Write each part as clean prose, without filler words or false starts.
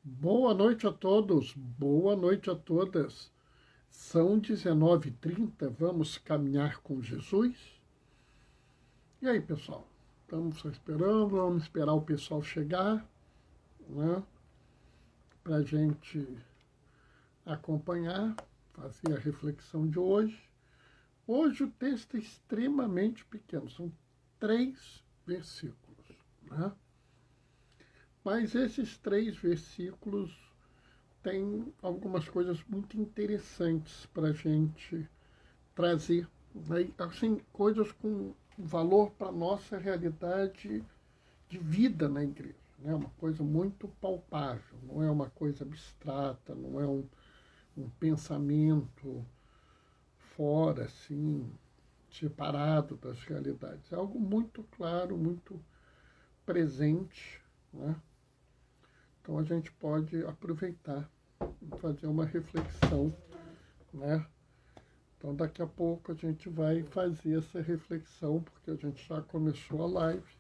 Boa noite a todos, boa noite a todas. São 19h30, vamos caminhar com Jesus? E aí, pessoal? Estamos só esperando, vamos esperar o pessoal chegar, né? Para a gente acompanhar, fazer a reflexão de hoje. Hoje o texto é extremamente pequeno, são 3 versículos, né? Mas esses 3 versículos tem algumas coisas muito interessantes para a gente trazer, né? Assim, coisas com valor para a nossa realidade de vida na igreja. Né? Uma coisa muito palpável, não é uma coisa abstrata, não é um pensamento fora, assim, separado das realidades. É algo muito claro, muito presente, né? Então a gente pode aproveitar e fazer uma reflexão, né? Então daqui a pouco a gente vai fazer essa reflexão, porque a gente já começou a live,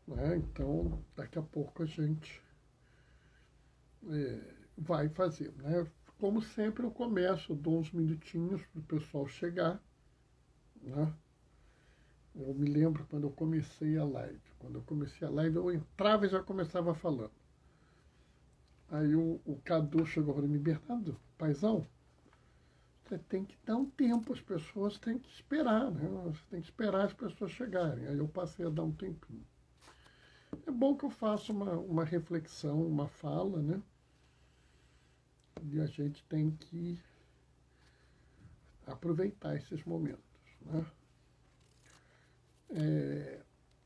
né? Então daqui a pouco a gente vai fazer, né? Como sempre eu começo, dou uns minutinhos para o pessoal chegar, né? Eu me lembro quando eu comecei a live. Quando eu comecei a live, eu entrava e já começava falando. Aí o Cadu chegou para mim, Bernardo, paizão, você tem que dar um tempo, as pessoas têm que esperar, né? Você tem que esperar as pessoas chegarem. Aí eu passei a dar um tempinho. É bom que eu faça uma reflexão, uma fala, né? E a gente tem que aproveitar esses momentos, né?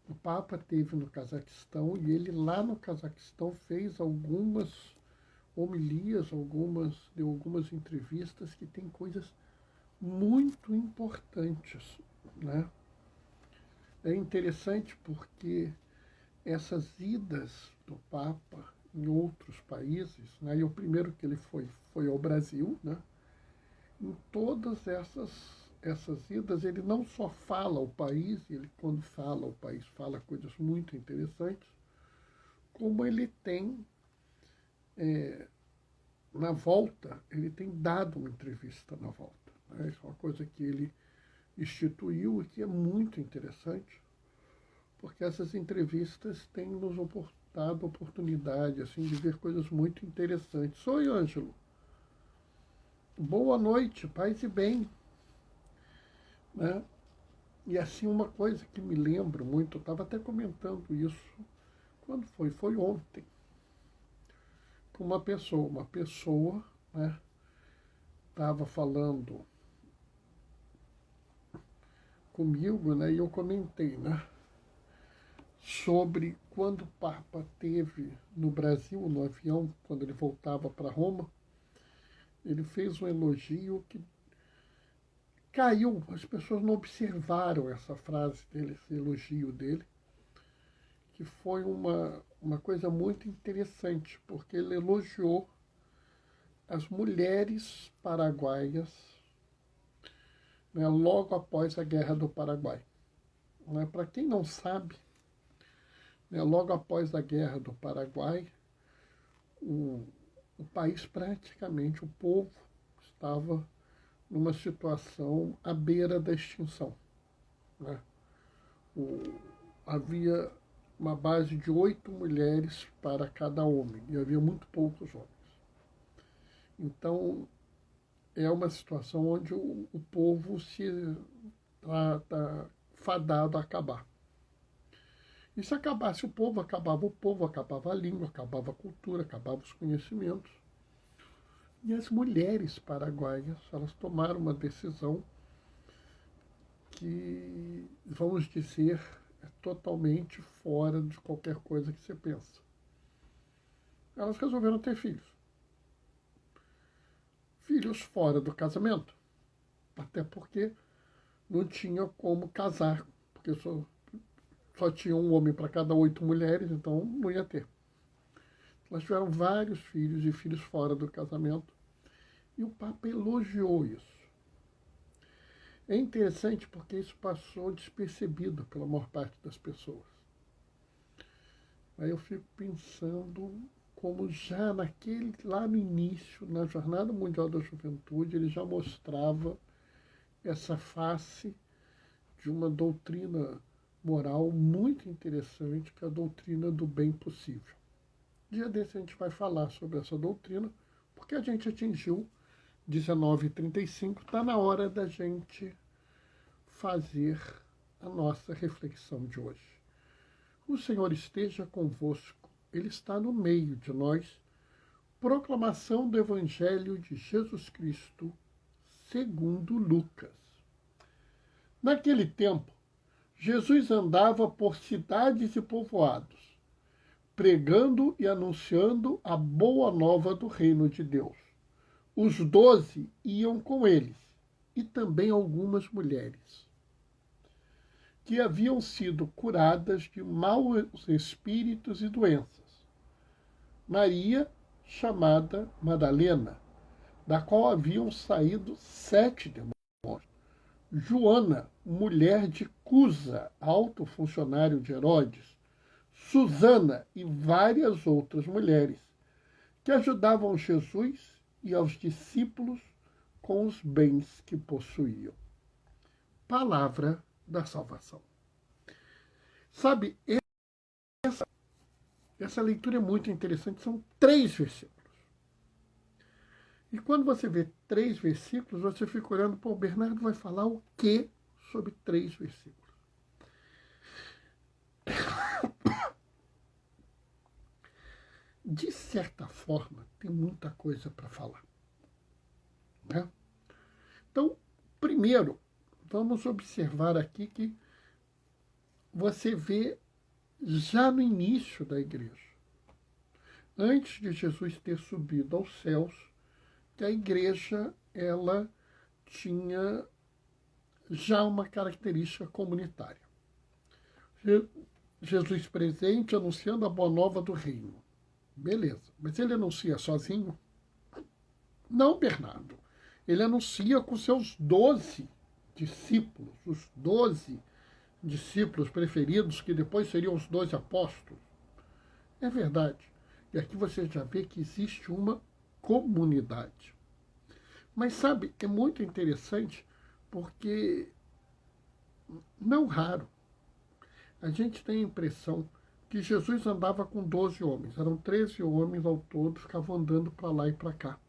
O Papa esteve no Cazaquistão e ele lá no Cazaquistão fez algumas homilias, deu algumas entrevistas que tem coisas muito importantes, né? É interessante porque essas idas do Papa em outros países, né? E o primeiro que ele foi ao Brasil, né? Em todas essas idas ele não só fala o país, ele quando fala o país fala coisas muito interessantes, como ele tem na volta, ele tem dado uma entrevista na volta. Né? Isso é uma coisa que ele instituiu e que é muito interessante, porque essas entrevistas têm nos dado oportunidade assim, de ver coisas muito interessantes. Oi, Ângelo. Boa noite, paz e bem. Né? E assim, uma coisa que me lembro muito, eu estava até comentando isso, quando foi? Foi ontem, com uma pessoa, né, estava falando comigo, né, e eu comentei, né, sobre quando o Papa esteve no Brasil, no avião, quando ele voltava para Roma, ele fez um elogio que caiu, as pessoas não observaram essa frase dele, esse elogio dele, que foi uma coisa muito interessante, porque ele elogiou as mulheres paraguaias, né, logo após a Guerra do Paraguai. Né, para quem não sabe, né, logo após a Guerra do Paraguai, o país praticamente, o povo, estava numa situação à beira da extinção. Né? Havia uma base de 8 mulheres para cada homem, e havia muito poucos homens. Então, é uma situação onde o povo se está fadado a acabar. E se acabasse o povo, acabava a língua, acabava a cultura, acabava os conhecimentos. E as mulheres paraguaias, elas tomaram uma decisão que, vamos dizer, é totalmente fora de qualquer coisa que você pensa. Elas resolveram ter filhos. Filhos fora do casamento. Até porque não tinha como casar, porque só tinha um homem para cada 8 mulheres, então não ia ter. Elas tiveram vários filhos e filhos fora do casamento. E o Papa elogiou isso. É interessante porque isso passou despercebido pela maior parte das pessoas. Aí eu fico pensando como já lá no início, na Jornada Mundial da Juventude, ele já mostrava essa face de uma doutrina moral muito interessante, que é a doutrina do bem possível. Dia desse a gente vai falar sobre essa doutrina, porque a gente atingiu 19h35, está na hora da gente fazer a nossa reflexão de hoje. O Senhor esteja convosco, Ele está no meio de nós. Proclamação do Evangelho de Jesus Cristo, segundo Lucas. Naquele tempo, Jesus andava por cidades e povoados, pregando e anunciando a boa nova do reino de Deus. Os 12 iam com eles, e também algumas mulheres, que haviam sido curadas de maus espíritos e doenças. Maria, chamada Madalena, da qual haviam saído 7 demônios. Joana, mulher de Cusa, alto funcionário de Herodes. Susana e várias outras mulheres, que ajudavam Jesus e aos discípulos com os bens que possuíam. Palavra da salvação. Sabe, essa leitura é muito interessante, são 3 versículos. E quando você vê 3 versículos, você fica olhando, o Bernardo vai falar o quê sobre 3 versículos? De certa forma, tem muita coisa para falar, né? Então, primeiro, vamos observar aqui que você vê já no início da igreja, antes de Jesus ter subido aos céus, que a igreja ela tinha já uma característica comunitária. Jesus presente anunciando a boa nova do reino. Beleza, mas ele anuncia sozinho? Não, Bernardo. Ele anuncia com seus 12 discípulos, os 12 discípulos preferidos, que depois seriam os 12 apóstolos. É verdade. E aqui você já vê que existe uma comunidade. Mas sabe, é muito interessante porque, não raro, a gente tem a impressão que Jesus andava com 12 homens. Eram 13 homens ao todo, ficavam andando para lá e para cá.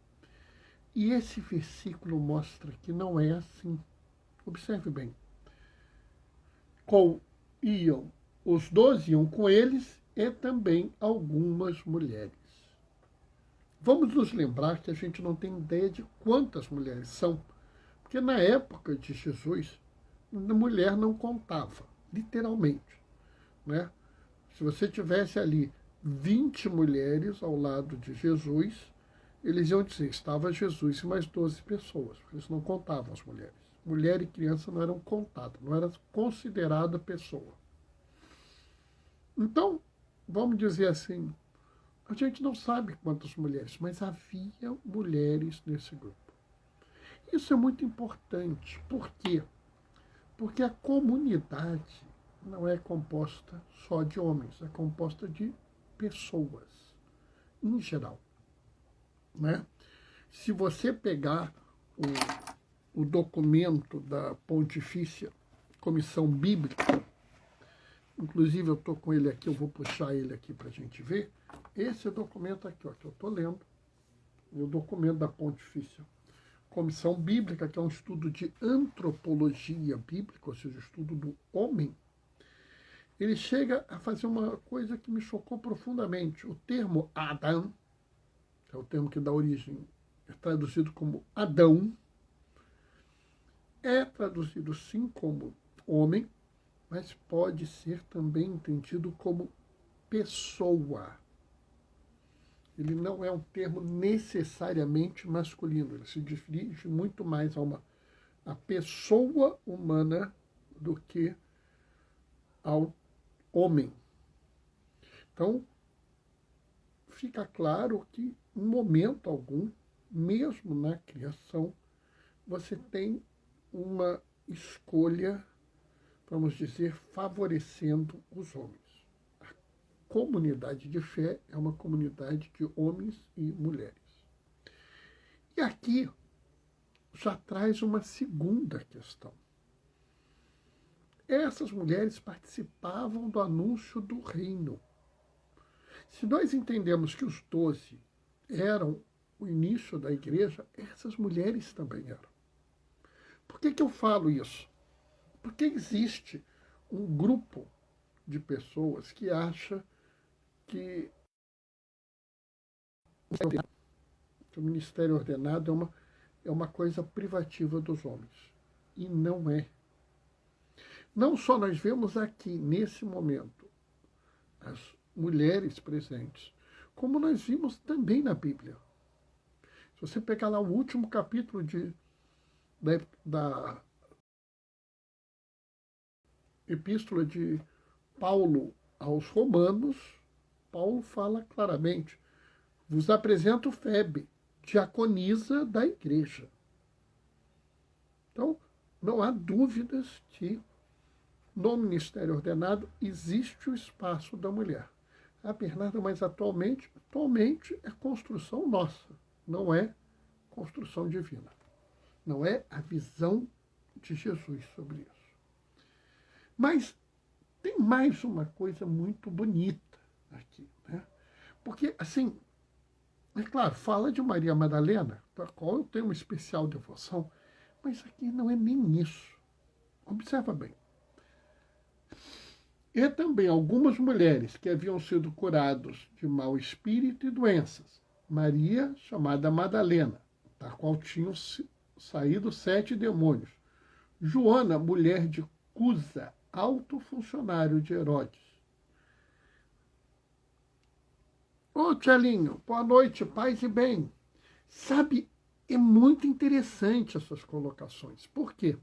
E esse versículo mostra que não é assim. Observe bem. Os 12 iam com eles e também algumas mulheres. Vamos nos lembrar que a gente não tem ideia de quantas mulheres são, porque na época de Jesus, a mulher não contava, literalmente, né? Se você tivesse ali 20 mulheres ao lado de Jesus, eles iam dizer, estava Jesus e mais 12 pessoas, porque eles não contavam as mulheres. Mulher e criança não eram contadas, não era considerada pessoa. Então, vamos dizer assim, a gente não sabe quantas mulheres, mas havia mulheres nesse grupo. Isso é muito importante. Por quê? Porque a comunidade não é composta só de homens, é composta de pessoas, em geral, né? Se você pegar o documento da Pontifícia Comissão Bíblica, inclusive eu estou com ele aqui, eu vou puxar ele aqui para a gente ver, esse documento aqui, ó, que eu estou lendo, é o documento da Pontifícia Comissão Bíblica, que é um estudo de antropologia bíblica, ou seja, estudo do homem. Ele chega a fazer uma coisa que me chocou profundamente. O termo Adam, que é o termo que dá origem, é traduzido como Adão, é traduzido sim como homem, mas pode ser também entendido como pessoa. Ele não é um termo necessariamente masculino, ele se dirige muito mais a pessoa humana do que ao homem. Então, fica claro que, em momento algum, mesmo na criação, você tem uma escolha, vamos dizer, favorecendo os homens. comunidade de fé é uma comunidade de homens e mulheres. E aqui já traz uma segunda questão. Essas mulheres participavam do anúncio do reino. Se nós entendemos que os 12 eram o início da igreja, essas mulheres também eram. Por que eu falo isso? Porque existe um grupo de pessoas que acha que o ministério ordenado é uma coisa privativa dos homens. E não é. Não só nós vemos aqui, nesse momento, as mulheres presentes, como nós vimos também na Bíblia. Se você pegar lá o último capítulo da Epístola de Paulo aos Romanos, Paulo fala claramente: vos apresento Febe, diaconisa da igreja. Então, não há dúvidas que no ministério ordenado existe o espaço da mulher. Ah, Bernardo, mas atualmente é construção nossa, não é construção divina. Não é a visão de Jesus sobre isso. Mas tem mais uma coisa muito bonita aqui, né? Porque, assim, é claro, fala de Maria Madalena, da qual eu tenho uma especial devoção, mas aqui não é nem isso. Observa bem. E também algumas mulheres que haviam sido curadas de mau espírito e doenças. Maria, chamada Madalena, da qual tinham saído 7 demônios. Joana, mulher de Cusa, alto funcionário de Herodes. Ô, Tchelinho, boa noite, paz e bem. Sabe, é muito interessante essas colocações. Por quê?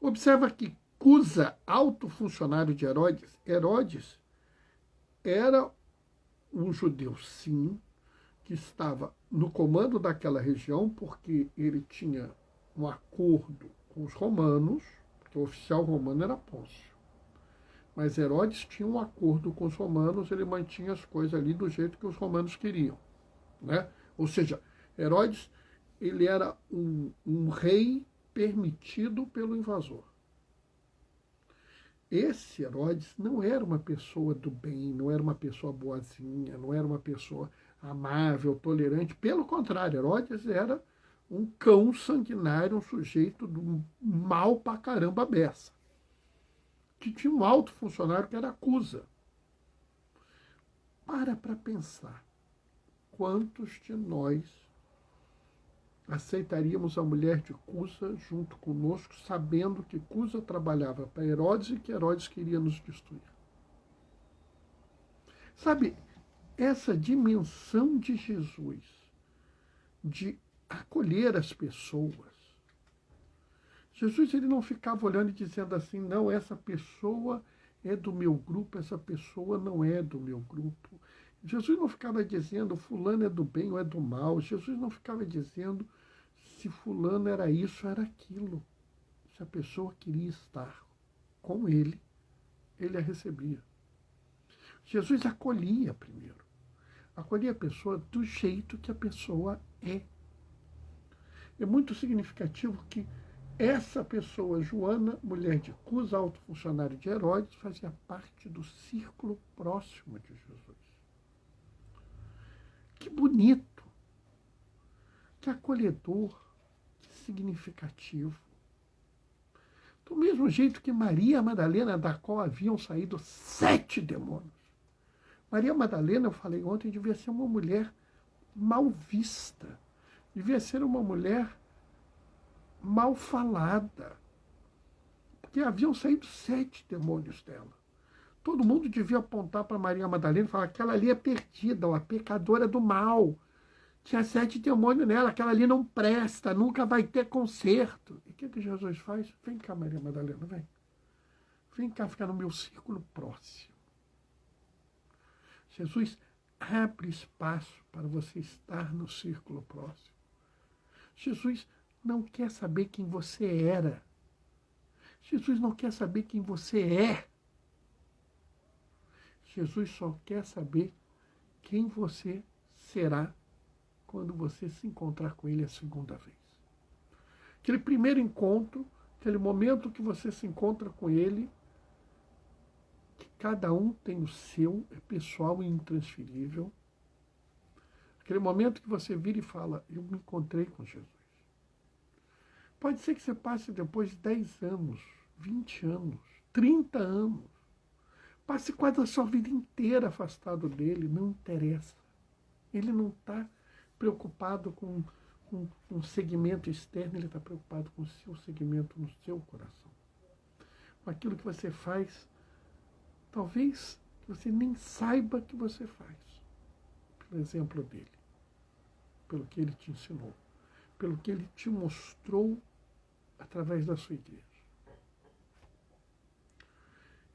Observa que Cusa, alto funcionário de Herodes, Herodes era um judeu, sim, que estava no comando daquela região, porque ele tinha um acordo com os romanos, porque o oficial romano era Pôncio. Mas Herodes tinha um acordo com os romanos, ele mantinha as coisas ali do jeito que os romanos queriam, né? Ou seja, Herodes, ele era um rei permitido pelo invasor. Esse Herodes não era uma pessoa do bem, não era uma pessoa boazinha, não era uma pessoa amável, tolerante. Pelo contrário, Herodes era um cão sanguinário, um sujeito do mal pra caramba beça, que tinha um alto funcionário que era Cusa. Para pensar, quantos de nós aceitaríamos a mulher de Cusa junto conosco, sabendo que Cusa trabalhava para Herodes e que Herodes queria nos destruir? Sabe, essa dimensão de Jesus, de acolher as pessoas. Jesus, ele não ficava olhando e dizendo assim, não, essa pessoa é do meu grupo, essa pessoa não é do meu grupo. Jesus não ficava dizendo fulano é do bem ou é do mal. Jesus não ficava dizendo se fulano era isso ou era aquilo. Se a pessoa queria estar com ele, ele a recebia. Jesus acolhia primeiro. Acolhia a pessoa do jeito que a pessoa é. É muito significativo que essa pessoa, Joana, mulher de Cusa, alto funcionário de Herodes, fazia parte do círculo próximo de Jesus. Que bonito, que acolhedor, que significativo. Do mesmo jeito que Maria Madalena, da qual haviam saído 7 demônios. Maria Madalena, eu falei ontem, devia ser uma mulher mal vista, devia ser uma mulher mal falada, porque haviam saído 7 demônios dela. Todo mundo devia apontar para Maria Madalena e falar: aquela ali é perdida, a pecadora do mal. Tinha 7 demônios nela, aquela ali não presta, nunca vai ter conserto. E o que Jesus faz? Vem cá, Maria Madalena, vem. Vem cá ficar no meu círculo próximo. Jesus abre espaço para você estar no círculo próximo. Jesus não quer saber quem você era. Jesus não quer saber quem você é. Jesus só quer saber quem você será quando você se encontrar com Ele a segunda vez. Aquele primeiro encontro, aquele momento que você se encontra com Ele, que cada um tem o seu, é pessoal e intransferível. Aquele momento que você vira e fala, eu me encontrei com Jesus. Pode ser que você passe depois 10 anos, 20 anos, 30 anos. Passe quase a sua vida inteira afastado dele, não interessa. Ele não está preocupado com um segmento externo, ele está preocupado com o seu segmento no seu coração. Com aquilo que você faz, talvez você nem saiba que você faz. Pelo exemplo dele, pelo que ele te ensinou, pelo que ele te mostrou através da sua igreja.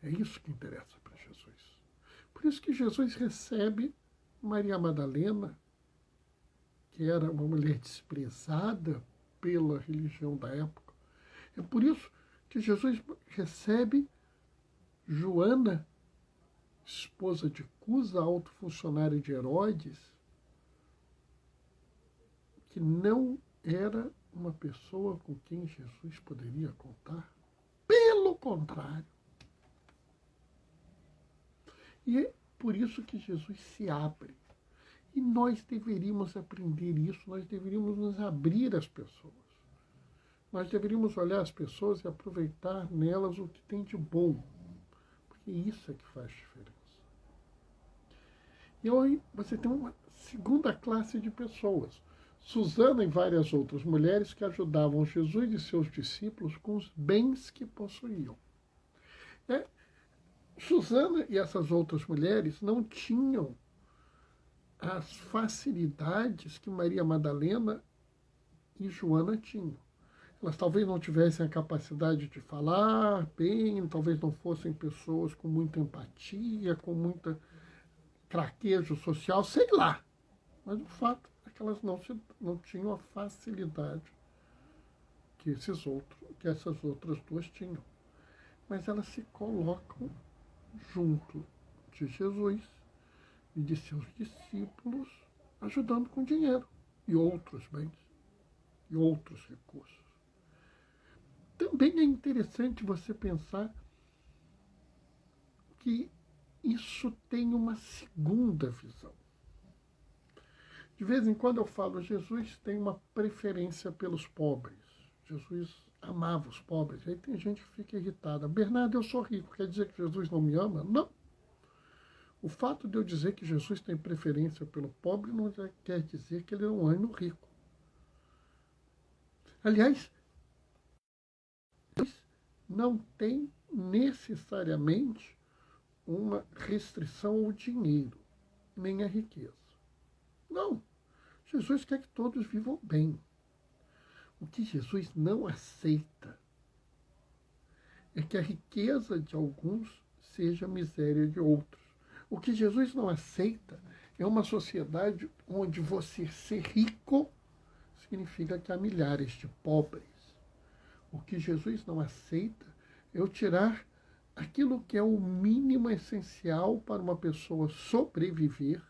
É isso que interessa para Jesus. Por isso que Jesus recebe Maria Madalena, que era uma mulher desprezada pela religião da época. É por isso que Jesus recebe Joana, esposa de Cusa, alto funcionário de Herodes, que não era uma pessoa com quem Jesus poderia contar. Pelo contrário. E é por isso que Jesus se abre. E nós deveríamos aprender isso, nós deveríamos nos abrir às pessoas. Nós deveríamos olhar as pessoas e aproveitar nelas o que tem de bom. Porque isso é que faz diferença. E aí você tem uma segunda classe de pessoas. Susana e várias outras mulheres que ajudavam Jesus e seus discípulos com os bens que possuíam. Susana e essas outras mulheres não tinham as facilidades que Maria Madalena e Joana tinham. Elas talvez não tivessem a capacidade de falar bem, talvez não fossem pessoas com muita empatia, com muita traquejo social, sei lá. Mas o fato é que elas não tinham a facilidade que essas outras duas tinham. Mas elas se colocam junto de Jesus e de seus discípulos, ajudando com dinheiro e outros bens e outros recursos. Também é interessante você pensar que isso tem uma segunda visão. De vez em quando eu falo, Jesus tem uma preferência pelos pobres. Jesus amava os pobres. Aí tem gente que fica irritada. Bernardo, eu sou rico, quer dizer que Jesus não me ama? Não. O fato de eu dizer que Jesus tem preferência pelo pobre não quer dizer que ele não ame o rico. Aliás, não tem necessariamente uma restrição ao dinheiro, nem à riqueza. Não. Jesus quer que todos vivam bem. O que Jesus não aceita é que a riqueza de alguns seja a miséria de outros. O que Jesus não aceita é uma sociedade onde você ser rico significa que há milhares de pobres. O que Jesus não aceita é eu tirar aquilo que é o mínimo essencial para uma pessoa sobreviver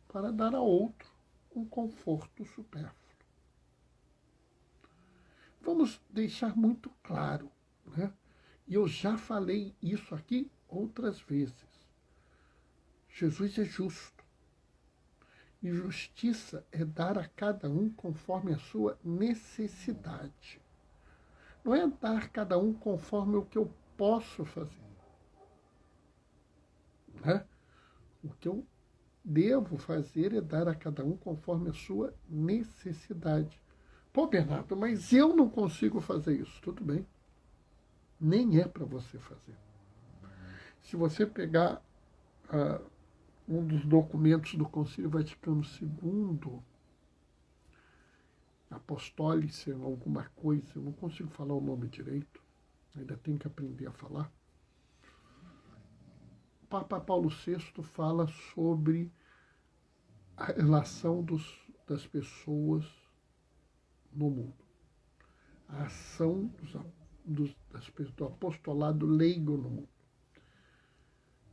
para dar a outro um conforto supérfluo. Vamos deixar muito claro, né? E eu já falei isso aqui outras vezes. Jesus é justo. E justiça é dar a cada um conforme a sua necessidade. Não é dar a cada um conforme o que eu posso fazer. Né? O que eu devo fazer é dar a cada um conforme a sua necessidade. Pô, Bernardo, mas eu não consigo fazer isso. Tudo bem. Nem é para você fazer. Se você pegar um dos documentos do Concílio Vaticano II, Apostólice, alguma coisa, eu não consigo falar o nome direito, ainda tenho que aprender a falar. O Papa Paulo VI fala sobre a relação das pessoas no mundo. A ação do apostolado leigo no mundo.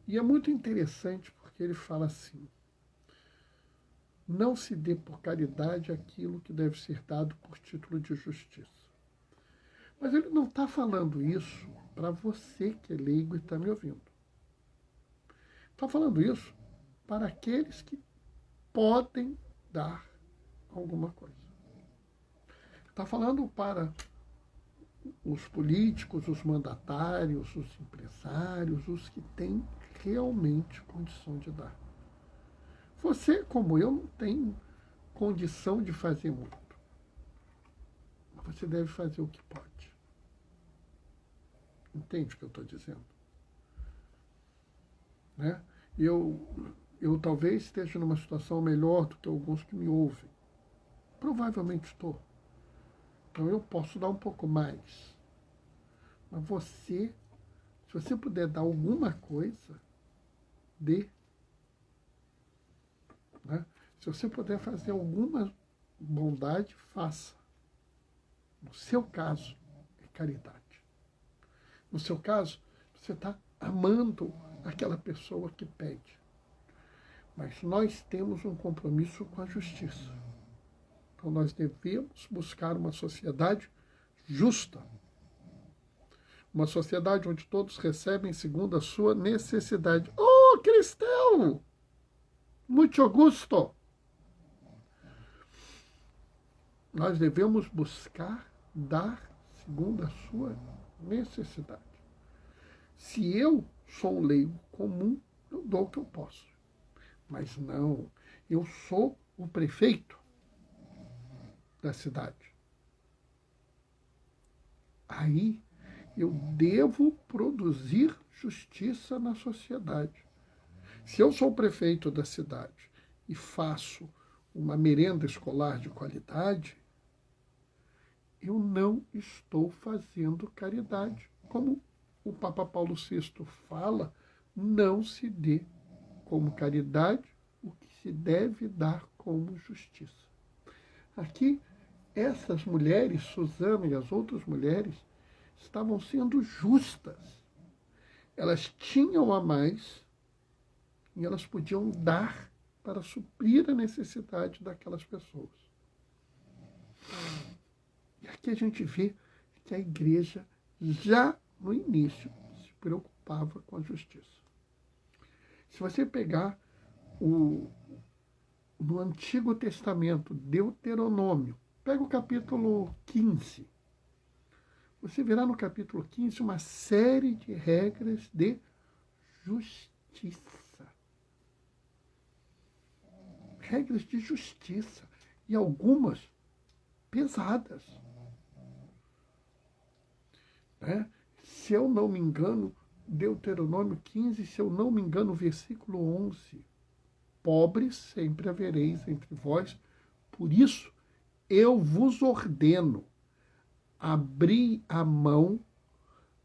E é muito interessante porque ele fala assim: não se dê por caridade aquilo que deve ser dado por título de justiça. Mas ele não está falando isso para você que é leigo e está me ouvindo. Está falando isso para aqueles que podem dar alguma coisa. Está falando para os políticos, os mandatários, os empresários, os que têm realmente condição de dar. Você, como eu, não tem condição de fazer muito. Mas você deve fazer o que pode. Entende o que eu estou dizendo? Né? Eu talvez esteja numa situação melhor do que alguns que me ouvem. Provavelmente estou. Então eu posso dar um pouco mais. Mas você, se você puder dar alguma coisa, dê. Né? Se você puder fazer alguma bondade, faça. No seu caso, é caridade. No seu caso, você está amando aquela pessoa que pede. Mas nós temos um compromisso com a justiça. Então nós devemos buscar uma sociedade justa. Uma sociedade onde todos recebem segundo a sua necessidade. Oh, Cristel! Muito gusto! Nós devemos buscar dar segundo a sua necessidade. Se eu sou um leigo comum, eu dou o que eu posso. Mas não, eu sou o prefeito da cidade. Aí eu devo produzir justiça na sociedade. Se eu sou o prefeito da cidade e faço uma merenda escolar de qualidade, eu não estou fazendo caridade. Como o Papa Paulo VI fala, não se dê como caridade o que se deve dar como justiça. Aqui, essas mulheres, Susana e as outras mulheres, estavam sendo justas. Elas tinham a mais e elas podiam dar para suprir a necessidade daquelas pessoas. E aqui a gente vê que a igreja, já no início, se preocupava com a justiça. Se você pegar no Antigo Testamento, Deuteronômio, pega o capítulo 15. Você verá no capítulo 15 uma série de regras de justiça. Regras de justiça. E algumas pesadas. Né? Se eu não me engano, Deuteronômio 15, se eu não me engano, versículo 11. Pobres sempre havereis entre vós, por isso eu vos ordeno, abri a mão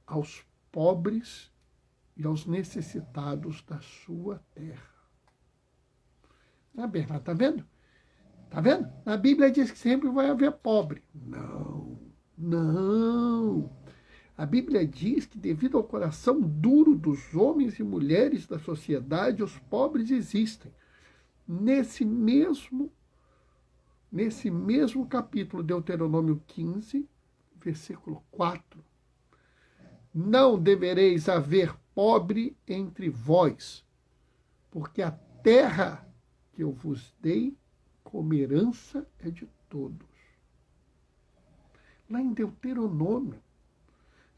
aos pobres e aos necessitados da sua terra. Ah, Bernardo, tá vendo? Tá vendo? Na Bíblia diz que sempre vai haver pobre. Não, não. A Bíblia diz que devido ao coração duro dos homens e mulheres da sociedade, os pobres existem. Nesse mesmo capítulo, Deuteronômio 15, versículo 4, não devereis haver pobre entre vós, porque a terra que eu vos dei como herança é de todos. Lá em Deuteronômio,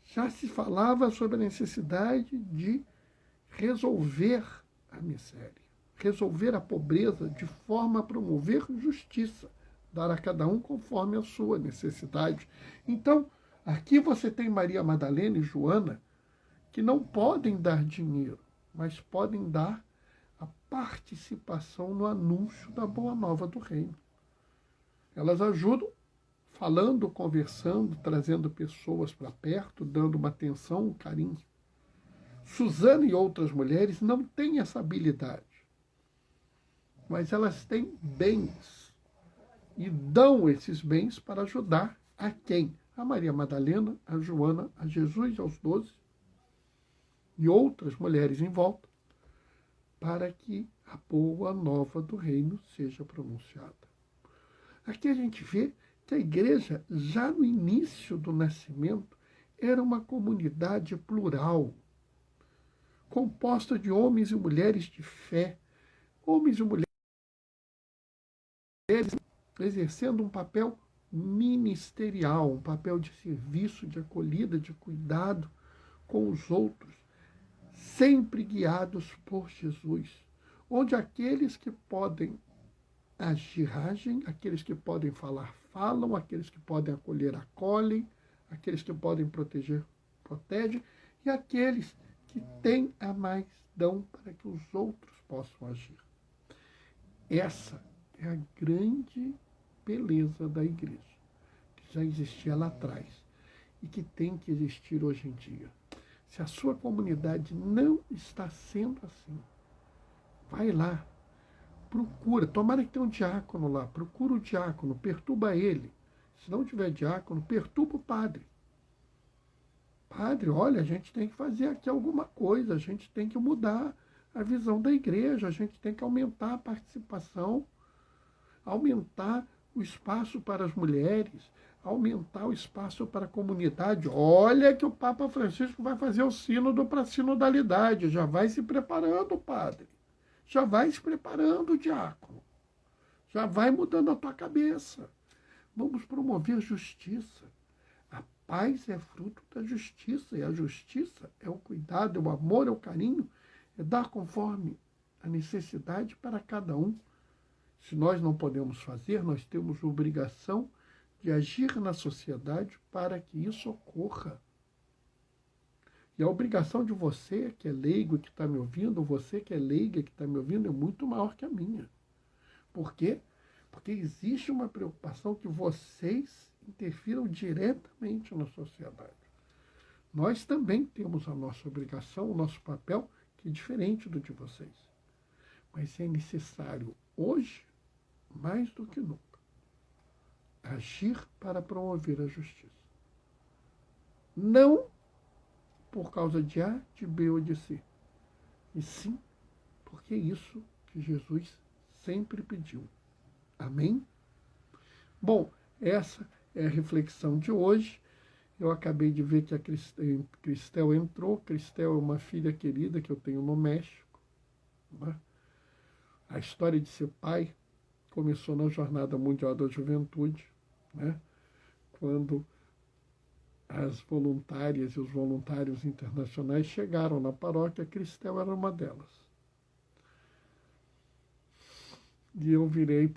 já se falava sobre a necessidade de resolver a miséria, resolver a pobreza de forma a promover justiça, dar a cada um conforme a sua necessidade. Então, aqui você tem Maria Madalena e Joana, que não podem dar dinheiro, mas podem dar a participação no anúncio da boa nova do reino. Elas ajudam falando, conversando, trazendo pessoas para perto, dando uma atenção, um carinho. Susana e outras mulheres não têm essa habilidade, mas elas têm bens e dão esses bens para ajudar a quem? A Maria Madalena, a Joana, a Jesus, aos 12 e outras mulheres em volta, para que a boa nova do reino seja pronunciada. Aqui a gente vê que a igreja, já no início do nascimento, era uma comunidade plural, composta de homens e mulheres de fé, homens e mulheres exercendo um papel ministerial, um papel de serviço, de acolhida, de cuidado com os outros, sempre guiados por Jesus, onde aqueles que podem agir, agem, aqueles que podem falar, falam, aqueles que podem acolher, acolhem, aqueles que podem proteger, protegem, e aqueles que têm a mais dão para que os outros possam agir. Essa é a grande beleza da igreja, que já existia lá atrás e que tem que existir hoje em dia. Se a sua comunidade não está sendo assim, vai lá, procura, tomara que tenha um diácono lá, procura o diácono, perturba ele. Se não tiver diácono, perturba o padre. Padre, olha, a gente tem que fazer aqui alguma coisa, a gente tem que mudar a visão da igreja, a gente tem que aumentar a participação, aumentar o espaço para as mulheres, aumentar o espaço para a comunidade. Olha que o Papa Francisco vai fazer o sínodo para a sinodalidade. Já vai se preparando, padre. Já vai se preparando, diácono. Já vai mudando a tua cabeça. Vamos promover justiça. A paz é fruto da justiça. E a justiça é o cuidado, é o amor, é o carinho. É dar conforme a necessidade para cada um. Se nós não podemos fazer, nós temos obrigação de agir na sociedade para que isso ocorra. E a obrigação de você, que é leigo, que está me ouvindo, você que é leiga, que está me ouvindo, é muito maior que a minha. Por quê? Porque existe uma preocupação que vocês interfiram diretamente na sociedade. Nós também temos a nossa obrigação, o nosso papel, que é diferente do de vocês. Mas é necessário, hoje, mais do que nunca, agir para promover a justiça. Não por causa de A, de B ou de C, e sim porque é isso que Jesus sempre pediu. Amém? Bom, essa é a reflexão de hoje. Eu acabei de ver que a Cristel entrou. Cristel é uma filha querida que eu tenho no México, né? A história de ser pai começou na Jornada Mundial da Juventude, né? Quando as voluntárias e os voluntários internacionais chegaram na paróquia, Cristel era uma delas. E eu virei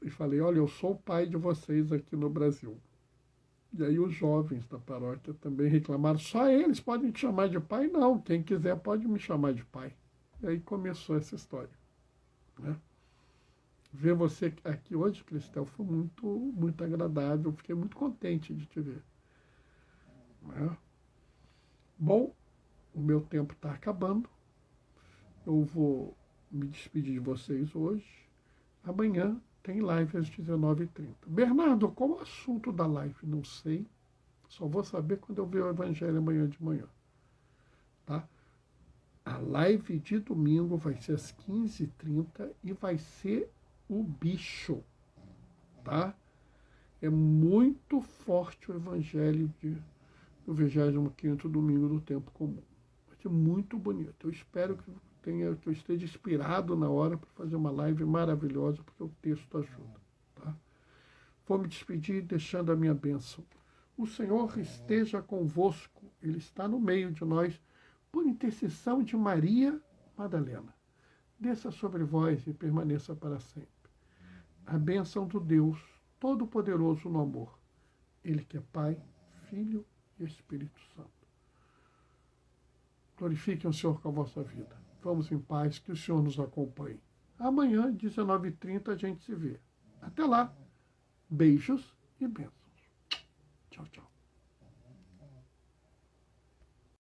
e falei, olha, eu sou o pai de vocês aqui no Brasil. E aí os jovens da paróquia também reclamaram, só eles podem te chamar de pai? Não, quem quiser pode me chamar de pai. E aí começou essa história, né? Ver você aqui hoje, Cristel, foi muito, muito agradável. Fiquei muito contente de te ver. Né? Bom, o meu tempo está acabando. Eu vou me despedir de vocês hoje. Amanhã tem live às 19h30. Bernardo, qual o assunto da live? Não sei. Só vou saber quando eu ver o Evangelho amanhã de manhã. Tá? A live de domingo vai ser às 15h30 e vai ser o bicho, tá? É muito forte o evangelho do 25º domingo do tempo comum. Vai ser muito bonito. Eu espero que eu esteja inspirado na hora para fazer uma live maravilhosa, porque o texto ajuda, tá? Vou me despedir deixando a minha bênção. O Senhor esteja convosco. Ele está no meio de nós, por intercessão de Maria Madalena. Desça sobre vós e permaneça para sempre a bênção do Deus Todo-Poderoso no amor. Ele que é Pai, Filho e Espírito Santo. Glorifiquem o Senhor com a vossa vida. Vamos em paz, que o Senhor nos acompanhe. Amanhã, 19h30, a gente se vê. Até lá. Beijos e bênçãos. Tchau, tchau.